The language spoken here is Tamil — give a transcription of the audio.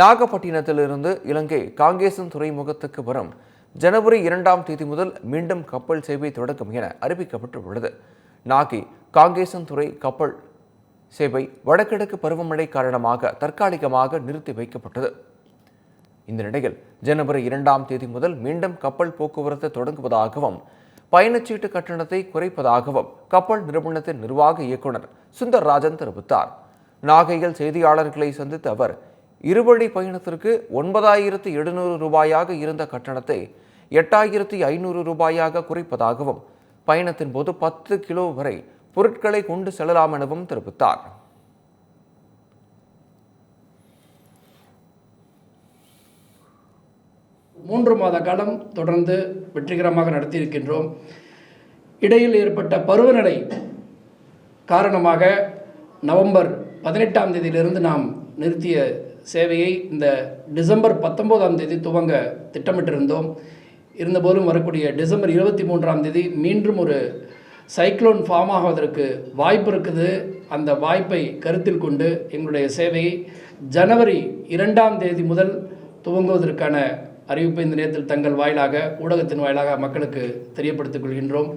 நாகப்பட்டினத்திலிருந்து இலங்கை காங்கேசன் துறைமுகத்துக்கு வரும் ஜனவரி 2ஆம் தேதி முதல் மீண்டும் கப்பல் சேவை தொடங்கும் என அறிவிக்கப்பட்டுள்ளது. நாகை காங்கேசன் துறை கப்பல் சேவை வடகிழக்கு பருவமழை காரணமாக தற்காலிகமாக நிறுத்தி வைக்கப்பட்டது. இந்த நிலையில் ஜனவரி 2ஆம் தேதி முதல் மீண்டும் கப்பல் போக்குவரத்து தொடங்குவதாகவும் பயணச்சீட்டு கட்டணத்தை குறைப்பதாகவும் கப்பல் நிறுவனத்தின் நிர்வாக இயக்குநர் சுந்தர்ராஜன் தெரிவித்தார். நாகையில் செய்தியாளர்களை சந்தித்த அவர், இருவழி பயணத்திற்கு 9,700 ரூபாயாக இருந்த கட்டணத்தை 8,500 ரூபாயாக குறைப்பதாகவும் பயணத்தின் போது 10 கிலோ வரை பொருட்களை கொண்டு செல்லலாம் எனவும் தெரிவித்தார். மூன்று மாத காலம் தொடர்ந்து வெற்றிகரமாக நடத்தியிருக்கின்றோம். இடையில் ஏற்பட்ட பருவநிலை காரணமாக நவம்பர் 18ஆம் தேதியிலிருந்து நாம் நிறுத்திய சேவையை இந்த டிசம்பர் 19ஆம் தேதி துவங்க திட்டமிட்டிருந்தோம். இருந்தபோதும் வரக்கூடிய டிசம்பர் 23ஆம் தேதி மீண்டும் ஒரு சைக்ளோன் ஃபார்ம் ஆகுவதற்கு வாய்ப்பு இருக்குது. அந்த வாய்ப்பை கருத்தில் கொண்டு எங்களுடைய சேவையை ஜனவரி 2ஆம் தேதி முதல் துவங்குவதற்கான அறிவிப்பை இந்த நேரத்தில் தங்கள் வாயிலாக ஊடகத்தின் வாயிலாக மக்களுக்கு தெரியப்படுத்திக் கொள்கின்றோம்.